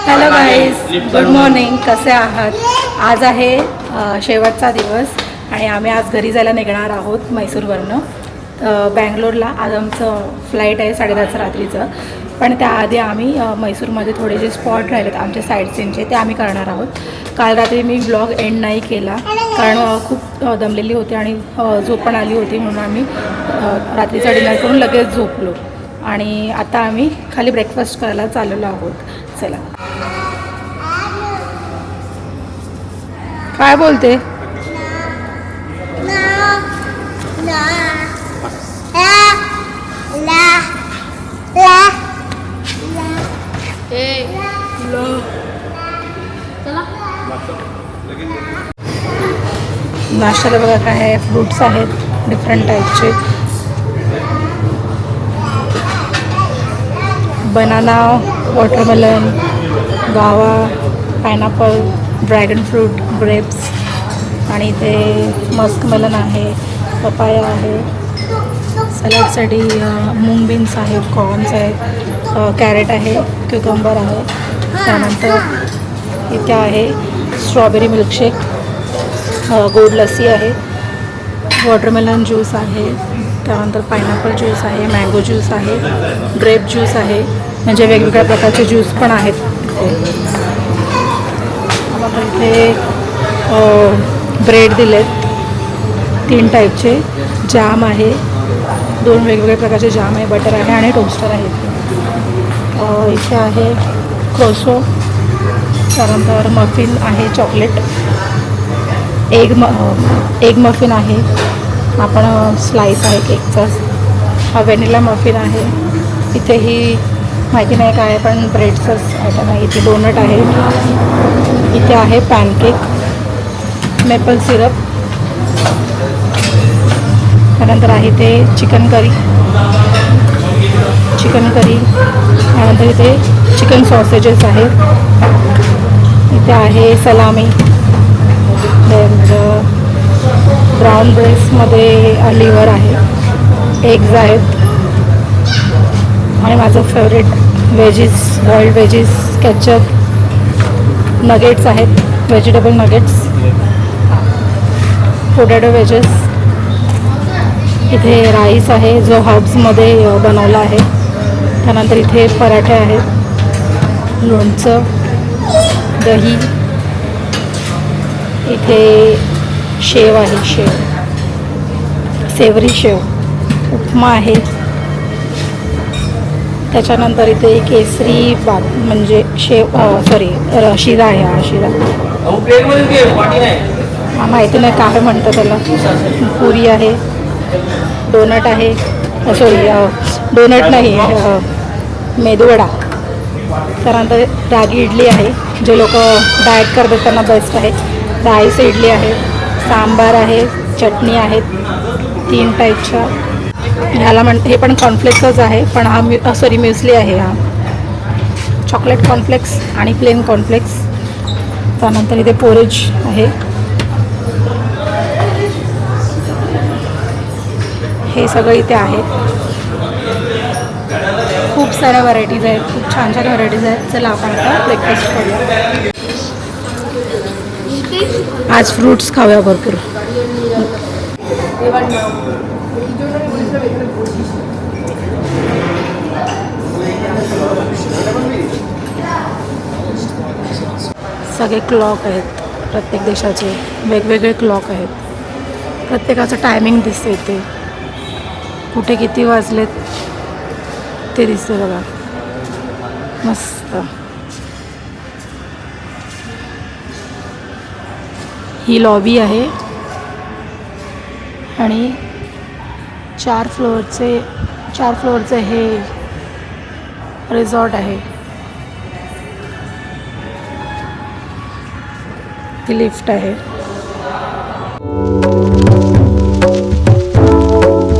Hello guys, good morning. कसे आहात? आज आहे शेवटचा दिवस आणि आम्ही आज घरी जायला निघणार आहोत मैसूरवरनं बँगलोरला. आज आमचं फ्लाईट आहे 10:30 रात्रीचं. पण त्याआधी आम्ही मैसूरमध्ये थोडे जे स्पॉट राहिलेत आमचे साईट सीनचे ते आम्ही करणार आहोत. काल रात्री मी व्लॉग एंड नाही केला कारण खूप दमलेली होती आणि झोप पण आली होती, म्हणून आम्ही रात्रीचा डिनर करून लगेच झोपलो आणि आता आम्ही खाली ब्रेकफास्ट करायला चाललेलो आहोत. चला. काय बोलते? नाश्त्याला बघा काय आहे, फ्रूट्स आहेत डिफरंट टाईपचे. बनाना, वॉटरमेलन, गावा, पायनॅपल, ड्रॅगन फ्रूट, ग्रेप्स आणि इथे मस्कमेलन आहे, पपाया आहे. सॅलडसाठी मूंग बीन्स आहेत, कॉर्न्स आहेत, कॅरेट आहे, क्युकंबर आहे. त्यानंतर इथे आहे स्ट्रॉबेरी मिल्कशेक, गोड लस्सी आहे, वॉटरमेलन ज्यूस आहे, त्यानंतर पायनॅपल ज्यूस आहे, मँगो ज्यूस आहे, ग्रेप ज्यूस आहे. म्हणजे वेगवेगळ्या प्रकारचे ज्यूस पण आहेत इथे. ब्रेड दिलेत 3 टाईपचे, जाम आहे, 2 वेगवेगळ्या प्रकारचे जाम आहे, बटर आहे आणि टोस्टर आहे. इथे आहे क्रोसो, त्यानंतर मफिन आहे, चॉकलेट, एग मफिन आहे, आपण स्लाईस आहे केकचा, हा व्हॅनिला मफिन आहे. इथेही माहिती नाही काय पण ब्रेडचंच आयटम आहे. इथे डोनट आहे, इथे आहे पॅनकेक, मेपल सिरप, त्यानंतर आहे ते चिकन करी, त्यानंतर इथे चिकन सॉसेजेस आहेत, इथे आहे सलामी, ब्राऊन ब्रेसमध्ये लिव्हर आहे, एग्ज आहेत आणि माझं favourite veggies, boiled veggies, ketchup, nuggets आहेत, व्हेजिटेबल नगेट्स, पोटॅटो वेजेस. इथे राईस आहे जो हर्ब्समध्ये बनवला आहे. त्यानंतर इथे पराठे आहेत, लोणचं, दही, इथे शेव आहे, सेवरी शेव, उपमा आहे. त्याच्यानंतर इथे केसरी भात म्हणजे शिरा आहे. हा शिरा माहिती नाही काय म्हणतं त्याला. पुरी आहे, डोनट आहे, डोनट नाही, मेदूवडा. त्यानंतर रागी इडली आहे, जे लोक डाएट करतात त्यांना बेस्ट आहे. राईस इडली आहे, सांबार आहे, चटणी आहेत 3 टाईपच्या. ह्याला हे पण कॉर्नफ्लेक्सच आहे, पण हा म्युस्ली आहे, हा चॉकलेट कॉर्नफ्लेक्स आणि प्लेन कॉर्नफ्लेक्स. त्यानंतर इथे पोरेज आहे. हे सगळं इथे आहे. खूप साऱ्या व्हरायटीज आहेत, खूप छान छान व्हरायटीज आहेत. चला आपण आता ब्रेकफास्ट करूया. आज फ्रूट्स खाऊया भरपूर. सगळे क्लॉक आहेत, प्रत्येक देशाचे वेगवेगळे क्लॉक आहेत. प्रत्येकाचं टायमिंग दिसते इथे, कुठे किती वाजलेत ते दिसते बघा, मस्त. ही लॉबी आहे आणि 4 फ्लोअरचे हे रिसॉर्ट आहे. ती लिफ्ट आहे.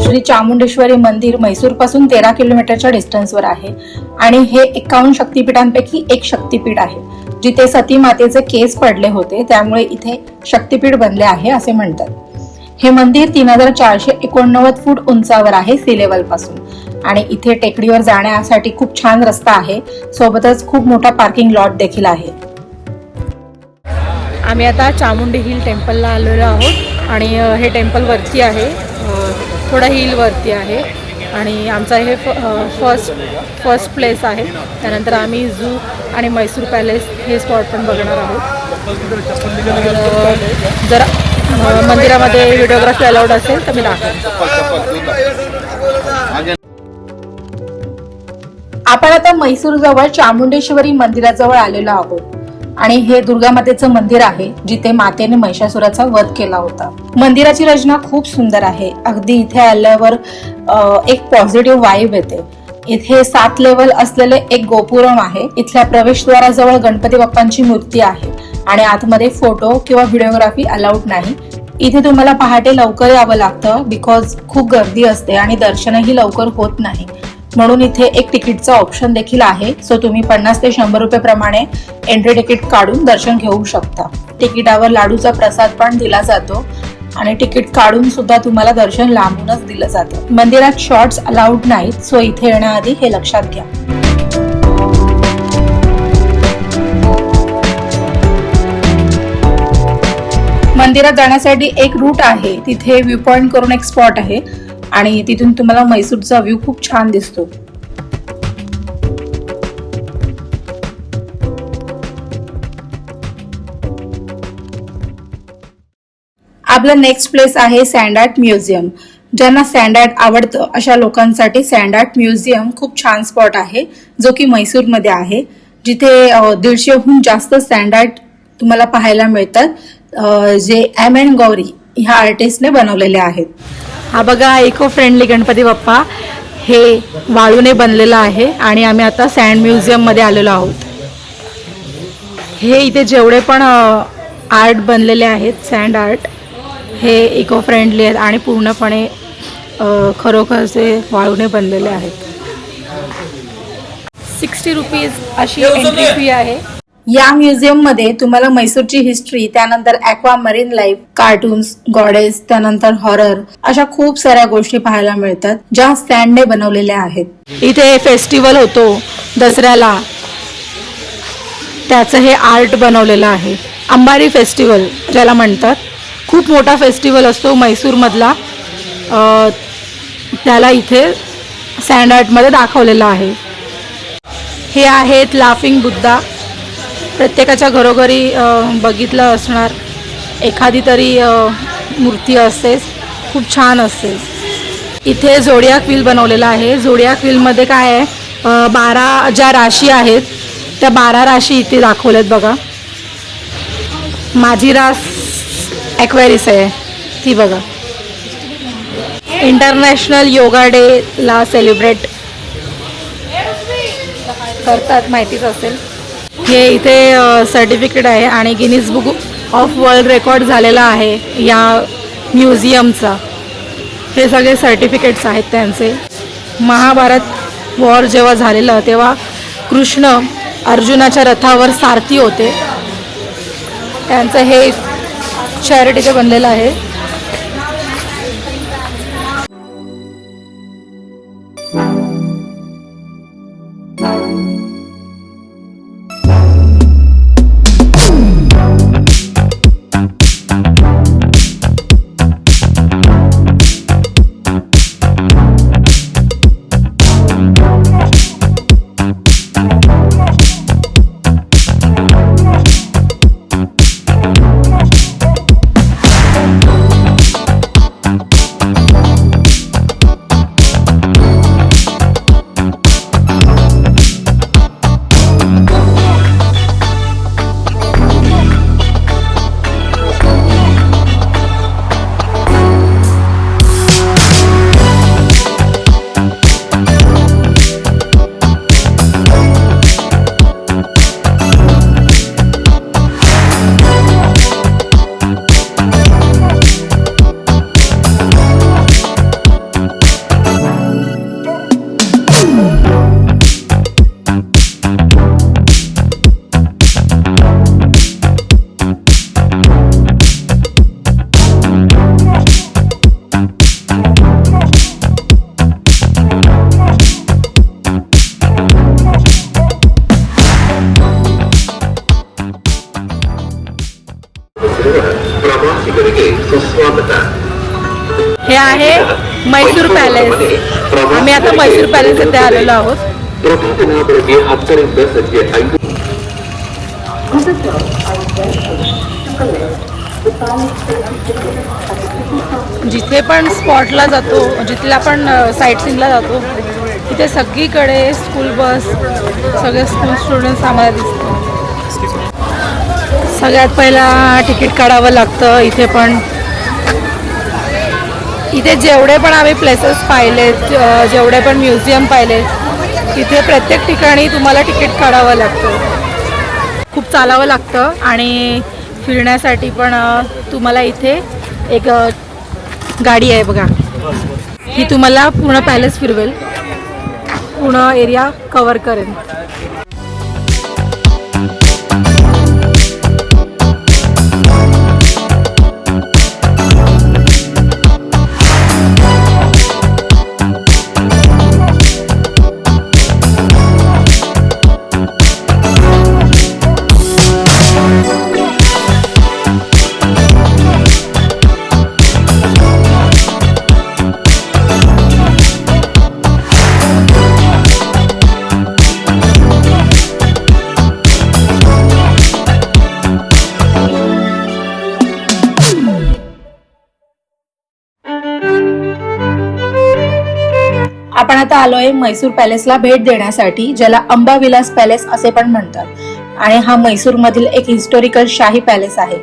श्री चामुंडेश्वरी मंदिर म्हैसूरपासून 13 किलोमीटरच्या डिस्टन्सवर आहे आणि हे 51 शक्तिपीठांपैकी एक शक्तिपीठ आहे. जिथे सती मातेचे केस पडले होते त्यामुळे इथे शक्तिपीठ बनले आहे असे म्हणतात. हे मंदिर 3489 फूट उंचावर आहे सी लेवल पासून. आणि इथे टेकडीवर जाण्यासाठी खूप छान रस्ता आहे. सोबतच खूप मोठा पार्किंग लॉट देखील आहे. आम्ही आता चामुंडी हिल टेम्पलला आलेलो आहोत आणि हे टेम्पल वरती आहे, थोडा हिल वरती आहे आणि आमचा हे फर्स्ट प्लेस आहे. त्यानंतर आम्ही झू आणि मैसूर पॅलेस हे स्पॉट पण बघणार आहोत. जर मंदिरामध्ये व्हिडिओग्राफी अलाउड असेल तर मी दाखवेन. आपण आता म्हैसूर जवळ चामुंडेश्वरी मंदिराजवळ आलेलो आहोत आणि हे दुर्गा मातेचं मंदिर आहे जिथे मातेने महिषासुराचा वध केला होता. मंदिराची रचना खूप सुंदर आहे. अगदी इथे आल्यावर एक पॉझिटिव्ह वाईब येते. इथे 7 लेवल असलेले एक गोपुरम आहे. इथल्या प्रवेशद्वाराजवळ गणपती बाप्पांची मूर्ती आहे आणि आतमध्ये फोटो किंवा व्हिडिओग्राफी अलाउड नाही. इथे तुम्हाला पहाटे लवकर यावं लागतं बिकॉज खूप गर्दी असते आणि दर्शनही लवकर होत नाही. म्हणून इथे एक तिकीटचा ऑप्शन देखील आहे. सो तुम्ही 50 ते 100 रुपये प्रमाणे एंट्री तिकीट काढून दर्शन घेऊ शकता. तिकिटावर लाडूचा प्रसाद पण दिला जातो आणि तिकीट काढून सुद्धा तुम्हाला दर्शन लांबूनच दिलं जातं. मंदिरात शॉर्ट्स अलाउड नाहीत, सो इथे येण्याआधी हे लक्षात घ्या. मंदिरात जाण्यासाठी एक रूट आहे. तिथे व्ह्यू पॉइंट करून एक स्पॉट आहे आणि तिथून तुम्हाला म्हैसूरचा व्ह्यू खूप छान दिसतो. आपलं नेक्स्ट प्लेस आहे सँड आर्ट म्युझियम. ज्यांना सँड आर्ट आवडतं अशा लोकांसाठी सँड आर्ट म्युझियम खूप छान स्पॉट आहे जो की म्हैसूरमध्ये आहे, जिथे 150हून जास्त सँड आर्ट तुम्हाला पाहायला मिळतात जे M.N. गौरी ह्या आर्टिस्टने बनवलेले आहेत. हा बघा इको फ्रेंडली गणपती बाप्पा हे वाळूने बनलेला आहे आणि आम्ही आता सँड म्युझियम मध्ये आलेलो आहोत. हे इथे जेवढे पण आर्ट बनलेले आहेत सँड आर्ट हे इको फ्रेंडली आहेत आणि पूर्णपणे खरोखरचे वाळूने बनलेले आहेत. 60 रुपीज अशी एंट्री फी आहे. या म्युझियम मध्ये तुम्हाला म्हैसूरची हिस्ट्री, त्यानंतर aqua marine life, cartoons, goddess, त्यानंतर हॉरर अशा खूप साऱ्या गोष्टी पाहायला मिळतात ज्या सँडने बनवलेल्या आहेत. इथे फेस्टिवल होतो दसऱ्याला, त्याचं हे आर्ट बनवलेलं आहे. अंबारी फेस्टिवल ज्याला म्हणतात, खूप मोठा फेस्टिवल असतो म्हैसूरमधला, त्याला इथे सँड आर्टमध्ये दाखवलेलं आहे. हे आहेत लाफिंग बुद्धा. प्रत्येकाच्या घरोघरी बघितलं असणार एखादी तरी मूर्ती असतेच, खूप छान असते. इथे झोडियाक व्हील बनवलेला आहे. झोडियाक व्हीलमध्ये काय आहे, 12 ज्या राशी आहेत त्या 12 राशी इथे दाखवल्यात बघा. माझी रास ॲक्वेरिस आहे ती बघा. इंटरनॅशनल योगा डेला सेलिब्रेट करतात, माहितीच असेल. हे इथे सर्टिफिकेट आहे आणि Guinness book of world record झालेला आहे या म्युझियमचा. हे सगळे सर्टिफिकेट्स आहेत त्यांचे. महाभारत वॉर जेव्हा झालेलं तेव्हा कृष्ण अर्जुनाच्या रथावर सारथी होते, त्यांचं हे चॅरिटीचं बनलेलं आहे. हे आहे मैसूर पॅलेस. आम्ही आता मैसूर पॅलेस इथे आलेलो आहोत. जिथे पण स्पॉटला जातो, जिथला पण साईट सीनला जातो, तिथे सगळीकडे स्कूल बस, सगळे स्कूल स्टुडंट्स आम्हाला दिसतात. सगळ्यात पहिला तिकीट काढावं लागतं. इथे पण इथे जेवढे पण आम्ही प्लेसेस पाहिलेत, जेवढे पण म्युझियम पाहिलेत, तिथे प्रत्येक ठिकाणी तुम्हाला तिकीट काढावं लागतं. खूप चालावं लागतं आणि फिरण्यासाठी पण तुम्हाला इथे एक गाडी आहे बघा, ही तुम्हाला पूर्ण पॅलेस फिरवेल, पूर्ण एरिया कव्हर करेल. आपण आता आलोय मैसूर पॅलेसला भेट देण्यासाठी, ज्याला अंबाविलास पॅलेस असे पण म्हणतात. आणि हा मैसूर मधील एक हिस्टॉरिकल शाही पॅलेस आहे.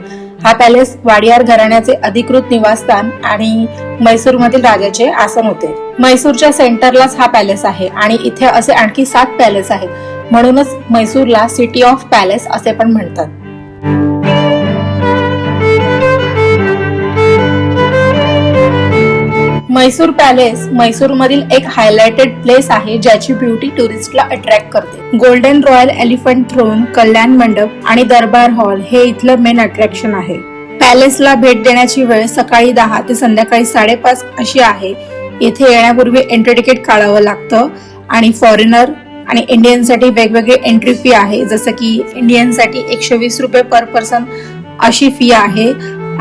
हा पॅलेस वाडियार घराण्याचे अधिकृत निवासस्थान आणि मैसूर मधील राजाचे आसन होते. मैसूरच्या सेंटरलाच हा पॅलेस आहे आणि इथे असे आणखी 7 पॅलेस आहेत. म्हणूनच मैसूरला सिटी ऑफ पॅलेस असे पण म्हणतात. मैसूर पॅलेस मैसूर मधील एक हायलाइटेड प्लेस आहे, ज्याची ब्युटी टुरिस्टला अट्रॅक्ट करते. गोल्डन रॉयल एलिफंट थ्रोन, कल्याण मंडप आणि दरबार हॉल हे इथलं मेन अट्रॅक्शन आहे. पॅलेसला भेट देण्याची वेळ सकाळी 10 ते संध्याकाळी 5:30 अशी आहे. येथे येण्यापूर्वी एंट्री तिकीट काढावं लागतं आणि फॉरेनर आणि इंडियनसाठी वेगवेगळे एंट्री फी आहे. जसं की इंडियनसाठी 120 रुपये पर पर्सन अशी फी आहे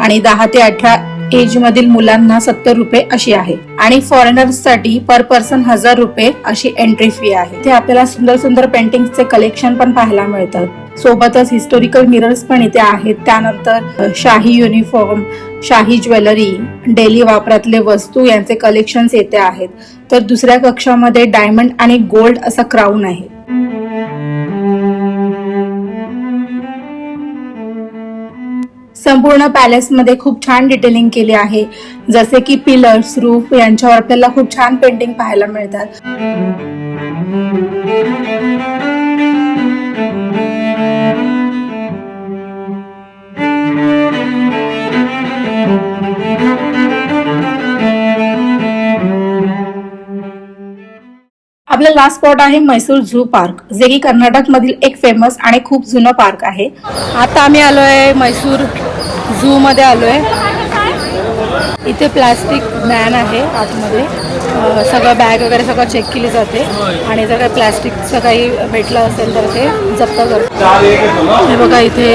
आणि 10 ते 18 एज मधील मुलांना 70 रुपये अशी आहे आणि फॉरेनर्स साठी पर पर्सन 1000 रुपये अशी एंट्री फी आहे. इथे आपल्याला सुंदर सुंदर पेंटिंगचे कलेक्शन पण पाहायला मिळतात. सोबतच हिस्टोरिकल मिरर्स पण इथे आहेत. त्यानंतर शाही युनिफॉर्म, शाही ज्वेलरी, डेली वापरातले वस्तू यांचे कलेक्शन्स येथे आहेत. तर दुसऱ्या कक्षामध्ये डायमंड आणि गोल्ड असा क्राऊन आहे. संपूर्ण पॅलेसमध्ये खूप छान डिटेलिंग केली आहे. जसे की पिलर्स, रूफ यांच्यावर आपल्याला खूप छान पेंटिंग पाहायला मिळतात. आपला लास्ट स्पॉट आहे मैसूर झू पार्क, जे की कर्नाटक मधील एक फेमस आणि खूप जुनं पार्क आहे. आता आम्ही आलोय मैसूर झू मध्ये आलोय. इथे प्लास्टिक बॅन आहे आतमध्ये. सगळं बॅग वगैरे सगळं चेक केली जाते आणि जर काही प्लास्टिकचं काही भेटलं असेल तर ते जप्त करतात. हे बघा इथे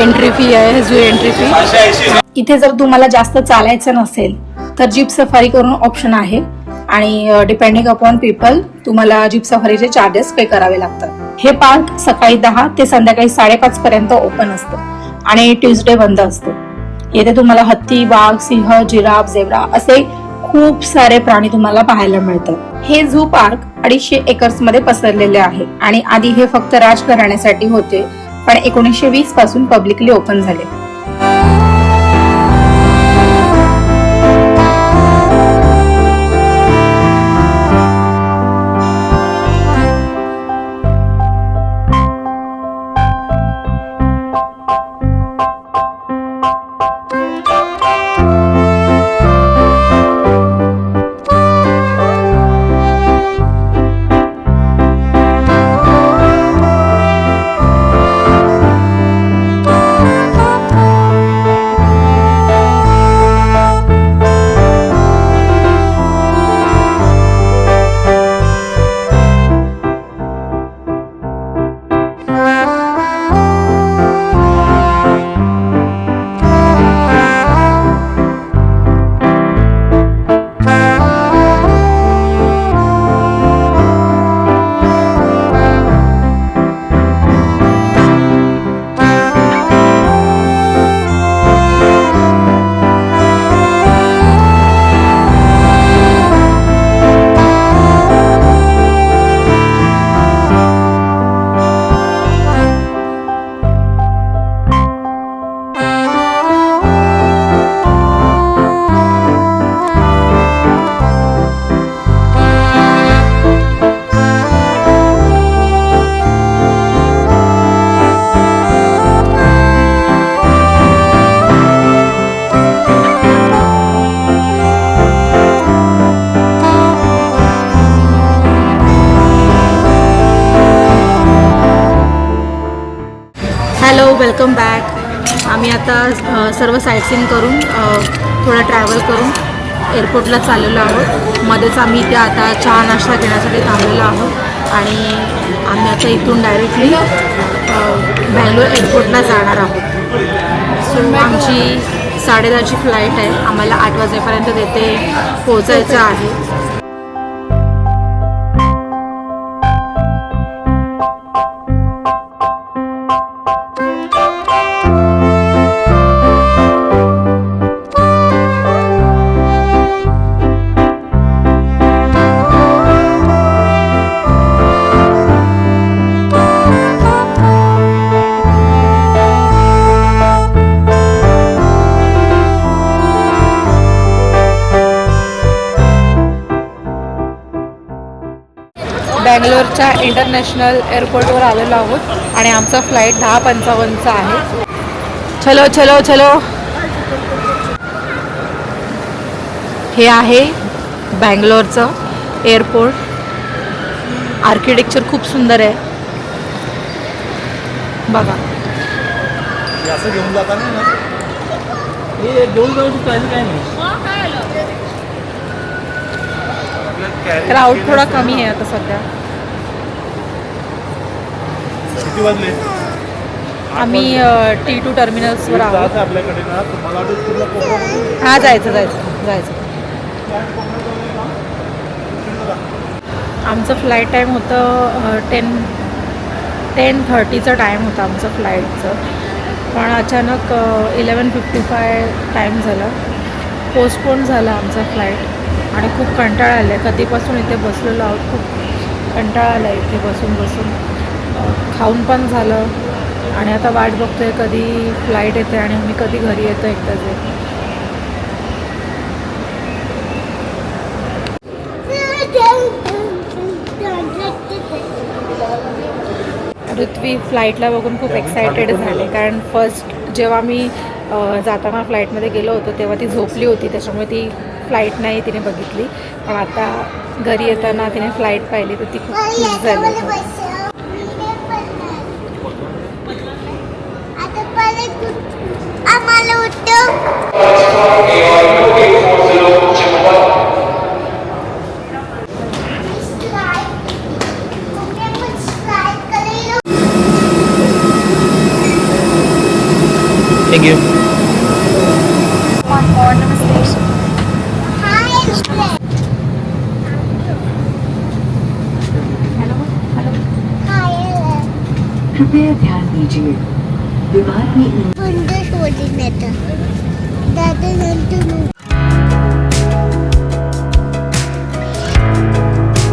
एंट्री फी आहे, झू एंट्री फी. इथे जर तुम्हाला जास्त चालायचं नसेल तर जीप सफारी करून ऑप्शन आहे आणि डिपेंडिंग अपॉन पीपल तुम्हाला जीप सफारीचे चार्जेस पे करावे लागतात. हे पार्क सकाळी 10 ते संध्याकाळी 5:30 पर्यंत ओपन असतं आणि ट्यूजडे बंद असतो. येथे तुम्हाला हत्ती, वाघ, सिंह, जिराफ, झेब्रा असे खूप सारे प्राणी तुम्हाला पाहायला मिळतात. हे झू पार्क 250 एकर्स मध्ये पसरलेले आहे आणि आधी हे फक्त राजघराण्यासाठी होते, पण 1920 पासून पब्लिकली ओपन झाले. Hello, welcome back. आम्ही आता सर्व साईटसीन करून थोडा ट्रॅव्हल करून एअरपोर्टला चाललेलो आहोत. मध्येच आम्ही इथे आता चहा नाश्ता घेण्यासाठी थांबलेलो आहोत आणि आम्ही आता इथून डायरेक्टली बँगलोर एअरपोर्टला जाणार आहोत. सो आमची 10:30ची फ्लाईट आहे. आम्हाला 8 वाजेपर्यंत तिथे पोहोचायचं आहे. बँगलोरच्या इंटरनॅशनल एअरपोर्टवर आलेलो आहोत आणि आमचा फ्लाईट 10:55चा आहे. चलो चलो चलो. हे आहे बँगलोरचं एअरपोर्ट. आर्किटेक्चर खूप सुंदर आहे बघा. असं घेऊन जाताना ना हे घेऊन जाऊ प्राईस काय नाही. क्राऊड थोडा कमी आहे आता सध्या. किती वाजले? आम्ही T2 टर्मिनल्सवर आहोत. आपल्याकडे ना तुम्हाला हां, जायचं. आमचं फ्लाईट टाईम होतं 10:30चा टाईम होता आमचं फ्लाईटचं. पण अचानक 11:55 टाईम झाला. पोस्टपोन झाला आमचा फ्लाईट आणि खूप कंटाळा आला आहे. कधीपासून इथे बसलेलो आहोत. खूप कंटाळा आला आहे इथे बसून. खाऊन पण झालं आणि आता वाट बघतोय कधी फ्लाईट येते आणि आम्ही कधी घरी येतो एकदाच. ऋत्वी फ्लाईटला बघून खूप एक्सायटेड झाले, कारण फर्स्ट जेव्हा मी जाताना फ्लाईटमध्ये गेलो होतो तेव्हा ती झोपली होती, त्याच्यामुळे ती फ्लाईट नाही तिने बघितली. पण आता घरी येताना तिने फ्लाईट पाहिली तर ती खूप खुश झाली. Thank you. On board the station. Hello. कृपया ध्यान दीजिए विमान में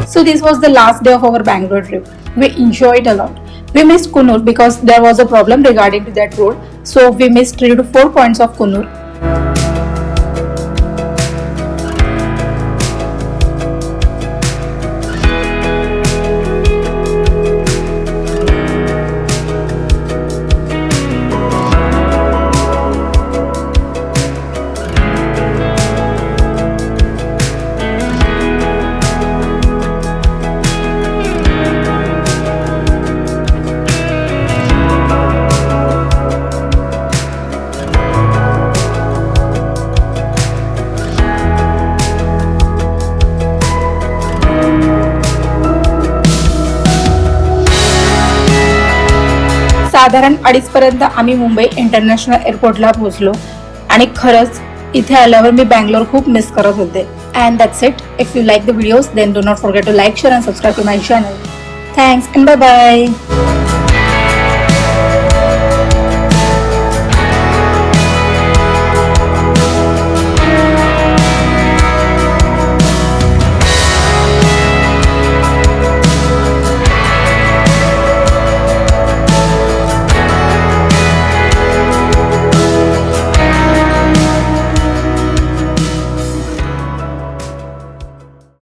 So this was the last day of our Bangalore trip. We enjoyed a lot. We missed Coonoor because there was a problem regarding to that road. So we missed 3 to 4 points of Coonoor. साधारण 2:30 पर्यंत आम्ही Mumbai international एअरपोर्टला पोहोचलो आणि खरंच इथे आल्यावर मी बँगलोर खूप मिस करत होते. And that's it. If you like the videos then do not forget to like, share and subscribe to my channel. Thanks and bye bye.